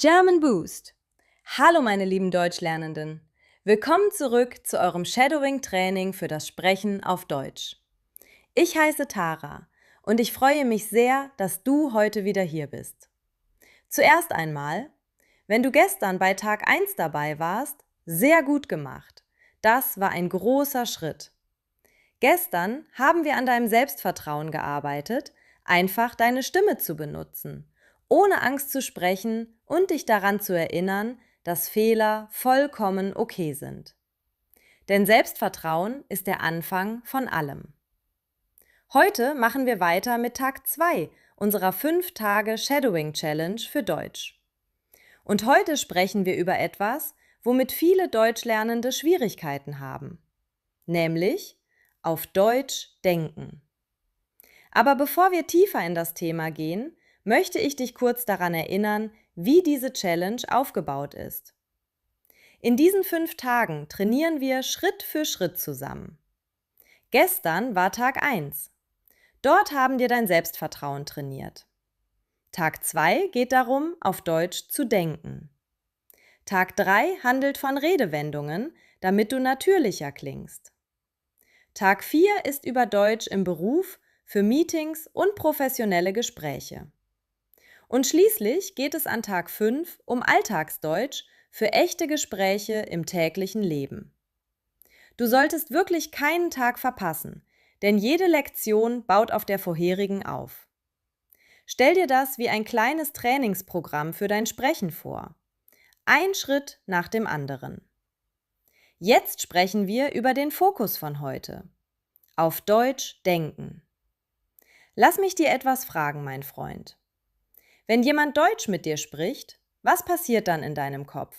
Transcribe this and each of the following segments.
German Boost! Hallo meine lieben Deutschlernenden! Willkommen zurück zu eurem Shadowing-Training für das Sprechen auf Deutsch. Ich heiße Tara und ich freue mich sehr, dass du heute wieder hier bist. Zuerst einmal, wenn du gestern bei Tag 1 dabei warst, sehr gut gemacht. Das war ein großer Schritt. Gestern haben wir an deinem Selbstvertrauen gearbeitet, einfach deine Stimme zu benutzen, ohne Angst zu sprechen und dich daran zu erinnern, dass Fehler vollkommen okay sind. Denn Selbstvertrauen ist der Anfang von allem. Heute machen wir weiter mit Tag 2 unserer 5 Tage Shadowing Challenge für Deutsch. Und heute sprechen wir über etwas, womit viele Deutschlernende Schwierigkeiten haben, nämlich auf Deutsch denken. Aber bevor wir tiefer in das Thema gehen, möchte ich dich kurz daran erinnern, wie diese Challenge aufgebaut ist. In diesen 5 Tagen trainieren wir Schritt für Schritt zusammen. Gestern war Tag 1. Dort haben wir dein Selbstvertrauen trainiert. Tag 2 geht darum, auf Deutsch zu denken. Tag 3 handelt von Redewendungen, damit du natürlicher klingst. Tag 4 ist über Deutsch im Beruf, für Meetings und professionelle Gespräche. Und schließlich geht es an Tag 5 um Alltagsdeutsch für echte Gespräche im täglichen Leben. Du solltest wirklich keinen Tag verpassen, denn jede Lektion baut auf der vorherigen auf. Stell dir das wie ein kleines Trainingsprogramm für dein Sprechen vor. Ein Schritt nach dem anderen. Jetzt sprechen wir über den Fokus von heute. Auf Deutsch denken. Lass mich dir etwas fragen, mein Freund. Wenn jemand Deutsch mit dir spricht, was passiert dann in deinem Kopf?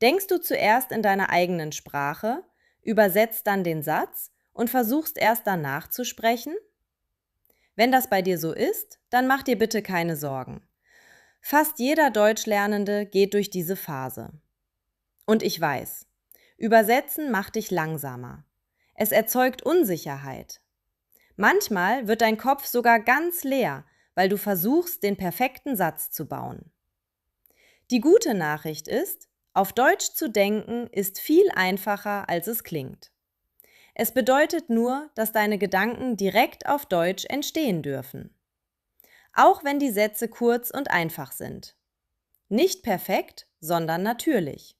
Denkst du zuerst in deiner eigenen Sprache, übersetzt dann den Satz und versuchst erst danach zu sprechen? Wenn das bei dir so ist, dann mach dir bitte keine Sorgen. Fast jeder Deutschlernende geht durch diese Phase. Und ich weiß, Übersetzen macht dich langsamer. Es erzeugt Unsicherheit. Manchmal wird dein Kopf sogar ganz leer, weil du versuchst, den perfekten Satz zu bauen. Die gute Nachricht ist, auf Deutsch zu denken ist viel einfacher, als es klingt. Es bedeutet nur, dass deine Gedanken direkt auf Deutsch entstehen dürfen. Auch wenn die Sätze kurz und einfach sind. Nicht perfekt, sondern natürlich.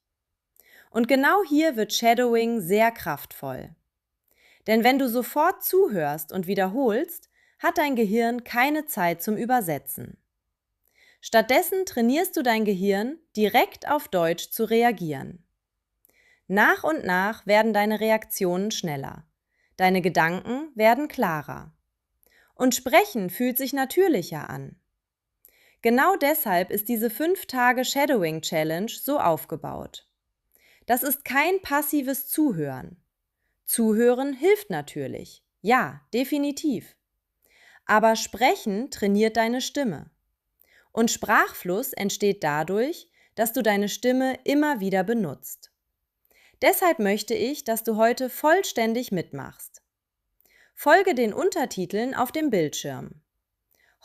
Und genau hier wird Shadowing sehr kraftvoll. Denn wenn du sofort zuhörst und wiederholst, hat dein Gehirn keine Zeit zum Übersetzen. Stattdessen trainierst du dein Gehirn, direkt auf Deutsch zu reagieren. Nach und nach werden deine Reaktionen schneller. Deine Gedanken werden klarer. Und Sprechen fühlt sich natürlicher an. Genau deshalb ist diese 5 Tage Shadowing Challenge so aufgebaut. Das ist kein passives Zuhören. Zuhören hilft natürlich. Ja, definitiv. Aber Sprechen trainiert deine Stimme. Und Sprachfluss entsteht dadurch, dass du deine Stimme immer wieder benutzt. Deshalb möchte ich, dass du heute vollständig mitmachst. Folge den Untertiteln auf dem Bildschirm.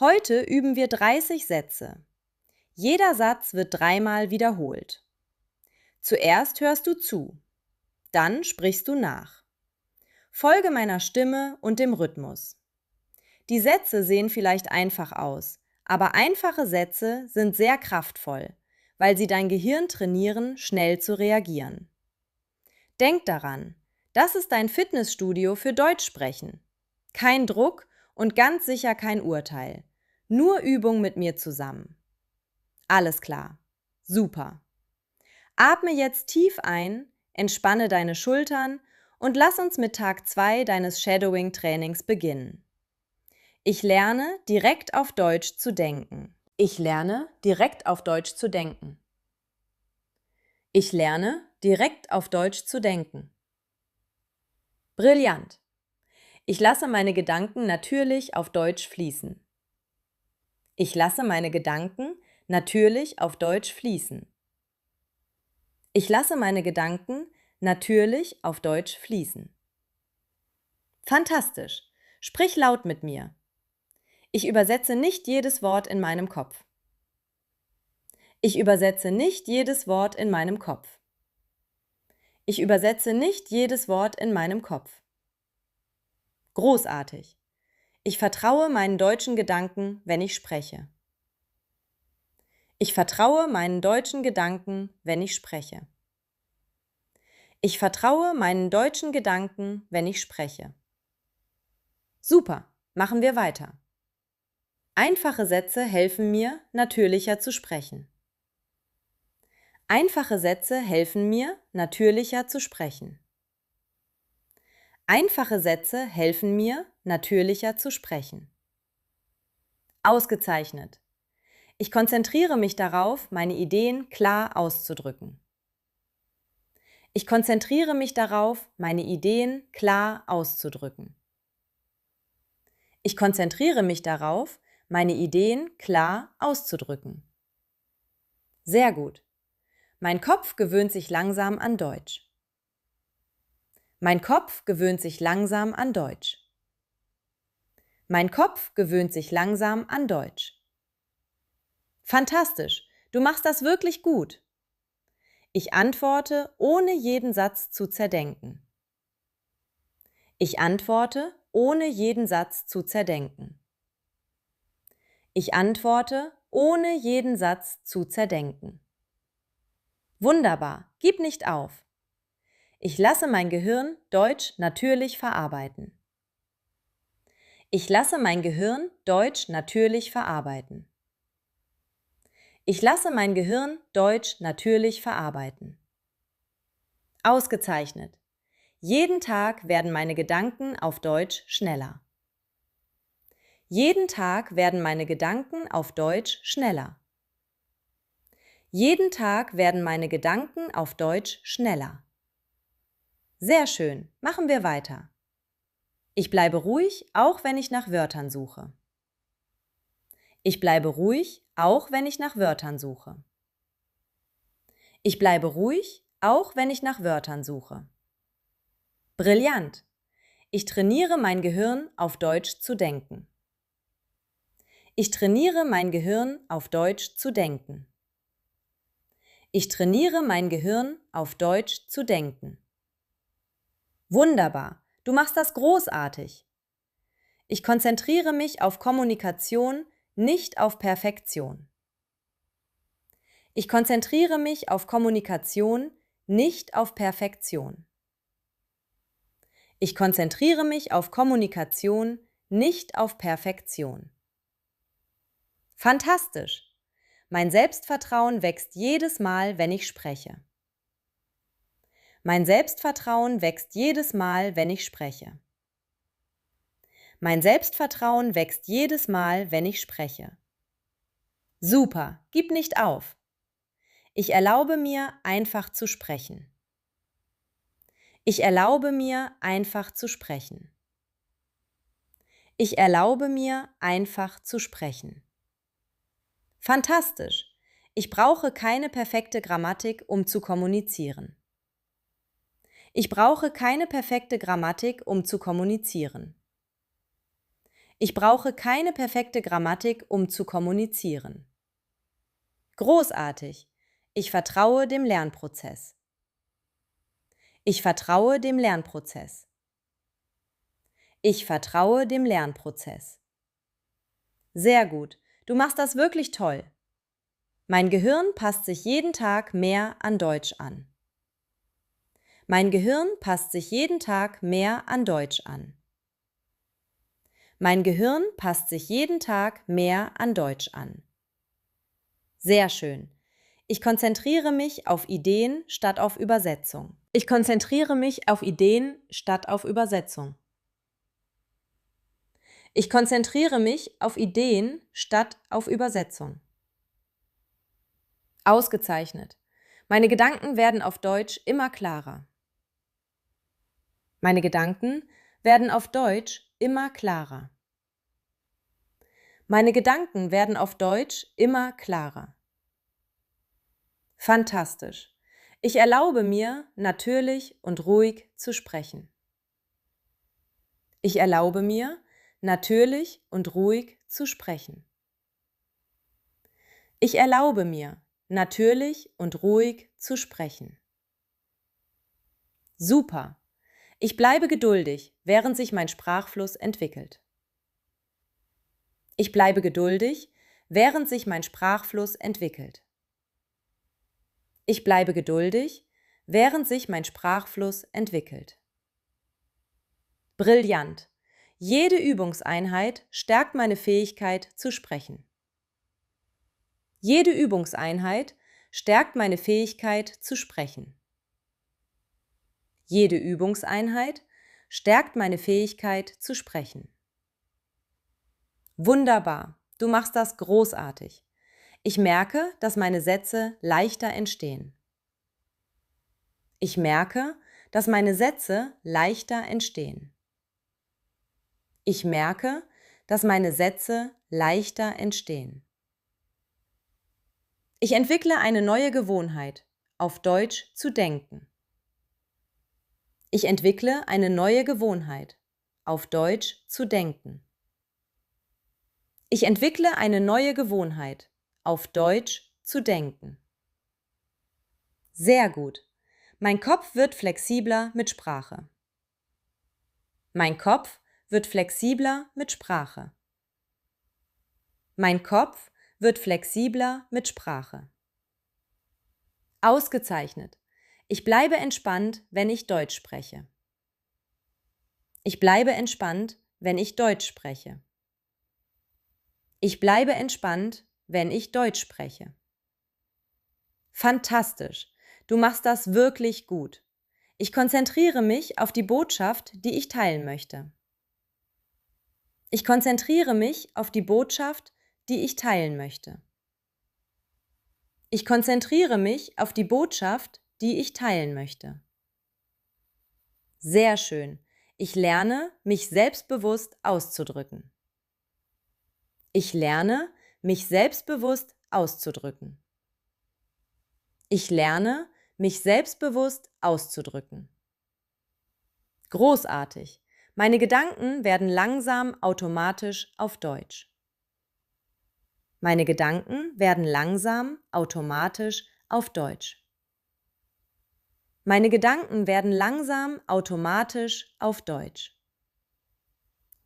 Heute üben wir 30 Sätze. Jeder Satz wird 3-mal wiederholt. Zuerst hörst du zu. Dann sprichst du nach. Folge meiner Stimme und dem Rhythmus. Die Sätze sehen vielleicht einfach aus, aber einfache Sätze sind sehr kraftvoll, weil sie dein Gehirn trainieren, schnell zu reagieren. Denk daran, das ist dein Fitnessstudio für Deutschsprechen. Kein Druck und ganz sicher kein Urteil. Nur Übung mit mir zusammen. Alles klar. Super. Atme jetzt tief ein, entspanne deine Schultern und lass uns mit Tag 2 deines Shadowing-Trainings beginnen. Ich lerne, direkt auf Deutsch zu denken. Ich lerne, direkt auf Deutsch zu denken. Ich lerne, direkt auf Deutsch zu denken. Brillant! Ich lasse meine Gedanken natürlich auf Deutsch fließen. Ich lasse meine Gedanken natürlich auf Deutsch fließen. Ich lasse meine Gedanken natürlich auf Deutsch fließen. Fantastisch! Sprich laut mit mir. Ich übersetze nicht jedes Wort in meinem Kopf. Ich übersetze nicht jedes Wort in meinem Kopf. Ich übersetze nicht jedes Wort in meinem Kopf. Großartig. Ich vertraue meinen deutschen Gedanken, wenn ich spreche. Ich vertraue meinen deutschen Gedanken, wenn ich spreche. Ich vertraue meinen deutschen Gedanken, wenn ich spreche. Super, machen wir weiter. Einfache Sätze helfen mir, natürlicher zu sprechen. Einfache Sätze helfen mir, natürlicher zu sprechen. Einfache Sätze helfen mir, natürlicher zu sprechen. Ausgezeichnet. Ich konzentriere mich darauf, meine Ideen klar auszudrücken. Ich konzentriere mich darauf, meine Ideen klar auszudrücken. Ich konzentriere mich darauf, meine Ideen klar auszudrücken. Sehr gut. Mein Kopf gewöhnt sich langsam an Deutsch. Mein Kopf gewöhnt sich langsam an Deutsch. Mein Kopf gewöhnt sich langsam an Deutsch. Fantastisch, du machst das wirklich gut. Ich antworte, ohne jeden Satz zu zerdenken. Ich antworte, ohne jeden Satz zu zerdenken. Ich antworte, ohne jeden Satz zu zerdenken. Wunderbar, gib nicht auf. Ich lasse mein Gehirn Deutsch natürlich verarbeiten. Ich lasse mein Gehirn Deutsch natürlich verarbeiten. Ich lasse mein Gehirn Deutsch natürlich verarbeiten. Ausgezeichnet. Jeden Tag werden meine Gedanken auf Deutsch schneller. Jeden Tag werden meine Gedanken auf Deutsch schneller. Jeden Tag werden meine Gedanken auf Deutsch schneller. Sehr schön, machen wir weiter. Ich bleibe ruhig, auch wenn ich nach Wörtern suche. Ich bleibe ruhig, auch wenn ich nach Wörtern suche. Ich bleibe ruhig, auch wenn ich nach Wörtern suche. Brillant! Ich trainiere mein Gehirn, auf Deutsch zu denken. Ich trainiere mein Gehirn, auf Deutsch zu denken. Ich trainiere mein Gehirn, auf Deutsch zu denken. Wunderbar, du machst das großartig. Ich konzentriere mich auf Kommunikation, nicht auf Perfektion. Ich konzentriere mich auf Kommunikation, nicht auf Perfektion. Ich konzentriere mich auf Kommunikation, nicht auf Perfektion. Fantastisch! Mein Selbstvertrauen wächst jedes Mal, wenn ich spreche. Mein Selbstvertrauen wächst jedes Mal, wenn ich spreche. Mein Selbstvertrauen wächst jedes Mal, wenn ich spreche. Super, gib nicht auf. Ich erlaube mir, einfach zu sprechen. Ich erlaube mir, einfach zu sprechen. Ich erlaube mir, einfach zu sprechen. Fantastisch! Ich brauche keine perfekte Grammatik, um zu kommunizieren. Ich brauche keine perfekte Grammatik, um zu kommunizieren. Ich brauche keine perfekte Grammatik, um zu kommunizieren. Großartig! Ich vertraue dem Lernprozess. Ich vertraue dem Lernprozess. Ich vertraue dem Lernprozess. Sehr gut, du machst das wirklich toll. Mein Gehirn passt sich jeden Tag mehr an Deutsch an. Mein Gehirn passt sich jeden Tag mehr an Deutsch an. Mein Gehirn passt sich jeden Tag mehr an Deutsch an. Sehr schön. Ich konzentriere mich auf Ideen statt auf Übersetzung. Ich konzentriere mich auf Ideen statt auf Übersetzung. Ich konzentriere mich auf Ideen statt auf Übersetzung. Ausgezeichnet. Meine Gedanken werden auf Deutsch immer klarer. Meine Gedanken werden auf Deutsch immer klarer. Meine Gedanken werden auf Deutsch immer klarer. Fantastisch. Ich erlaube mir, natürlich und ruhig zu sprechen. Ich erlaube mir, natürlich und ruhig zu sprechen. Ich erlaube mir, natürlich und ruhig zu sprechen. Super! Ich bleibe geduldig, während sich mein Sprachfluss entwickelt. Ich bleibe geduldig, während sich mein Sprachfluss entwickelt. Ich bleibe geduldig, während sich mein Sprachfluss entwickelt. Brillant! Jede Übungseinheit stärkt meine Fähigkeit zu sprechen. Jede Übungseinheit stärkt meine Fähigkeit zu sprechen. Jede Übungseinheit stärkt meine Fähigkeit zu sprechen. Wunderbar, du machst das großartig. Ich merke, dass meine Sätze leichter entstehen. Ich merke, dass meine Sätze leichter entstehen. Ich merke, dass meine Sätze leichter entstehen. Ich entwickle eine neue Gewohnheit, auf Deutsch zu denken. Ich entwickle eine neue Gewohnheit, auf Deutsch zu denken. Ich entwickle eine neue Gewohnheit, auf Deutsch zu denken. Sehr gut. Mein Kopf wird flexibler mit Sprache. Mein Kopf wird flexibler mit Sprache. Mein Kopf wird flexibler mit Sprache. Ausgezeichnet. Ich bleibe entspannt, wenn ich Deutsch spreche. Ich bleibe entspannt, wenn ich Deutsch spreche. Ich bleibe entspannt, wenn ich Deutsch spreche. Fantastisch! Du machst das wirklich gut. Ich konzentriere mich auf die Botschaft, die ich teilen möchte. Ich konzentriere mich auf die Botschaft, die ich teilen möchte. Ich konzentriere mich auf die Botschaft, die ich teilen möchte. Sehr schön. Ich lerne, mich selbstbewusst auszudrücken. Ich lerne, mich selbstbewusst auszudrücken. Ich lerne, mich selbstbewusst auszudrücken. Großartig. Meine Gedanken werden langsam automatisch auf Deutsch. Meine Gedanken werden langsam automatisch auf Deutsch. Meine Gedanken werden langsam automatisch auf Deutsch.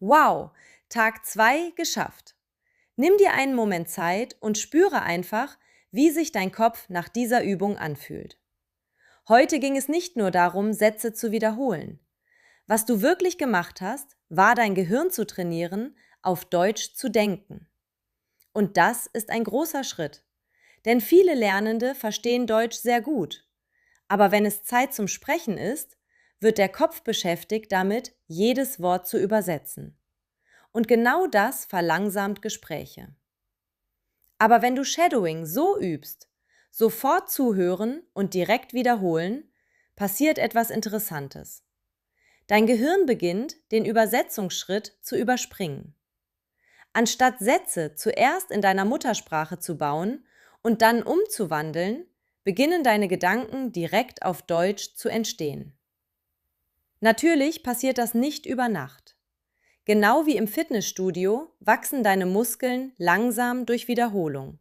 Wow, Tag 2 geschafft. Nimm dir einen Moment Zeit und spüre einfach, wie sich dein Kopf nach dieser Übung anfühlt. Heute ging es nicht nur darum, Sätze zu wiederholen. Was du wirklich gemacht hast, war dein Gehirn zu trainieren, auf Deutsch zu denken. Und das ist ein großer Schritt, denn viele Lernende verstehen Deutsch sehr gut. Aber wenn es Zeit zum Sprechen ist, wird der Kopf beschäftigt damit, jedes Wort zu übersetzen. Und genau das verlangsamt Gespräche. Aber wenn du Shadowing so übst, sofort zuhören und direkt wiederholen, passiert etwas Interessantes. Dein Gehirn beginnt, den Übersetzungsschritt zu überspringen. Anstatt Sätze zuerst in deiner Muttersprache zu bauen und dann umzuwandeln, beginnen deine Gedanken direkt auf Deutsch zu entstehen. Natürlich passiert das nicht über Nacht. Genau wie im Fitnessstudio wachsen deine Muskeln langsam durch Wiederholung.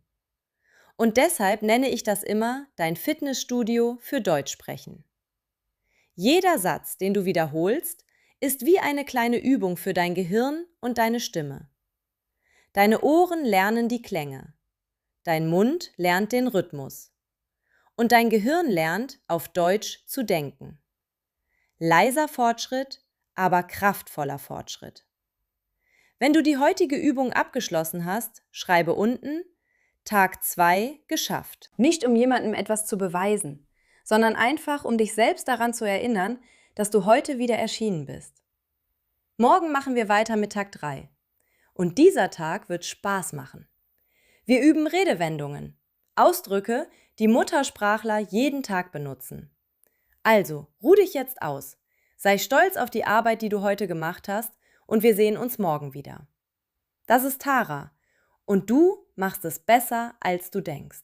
Und deshalb nenne ich das immer dein Fitnessstudio für Deutschsprechen. Jeder Satz, den du wiederholst, ist wie eine kleine Übung für dein Gehirn und deine Stimme. Deine Ohren lernen die Klänge. Dein Mund lernt den Rhythmus. Und dein Gehirn lernt, auf Deutsch zu denken. Leiser Fortschritt, aber kraftvoller Fortschritt. Wenn du die heutige Übung abgeschlossen hast, schreibe unten Tag 2 geschafft. Nicht um jemandem etwas zu beweisen, sondern einfach um dich selbst daran zu erinnern, dass du heute wieder erschienen bist. Morgen machen wir weiter mit Tag 3. Und dieser Tag wird Spaß machen. Wir üben Redewendungen, Ausdrücke, die Muttersprachler jeden Tag benutzen. Also, ruh dich jetzt aus. Sei stolz auf die Arbeit, die du heute gemacht hast, und wir sehen uns morgen wieder. Das ist Tara und du machst es besser, als du denkst.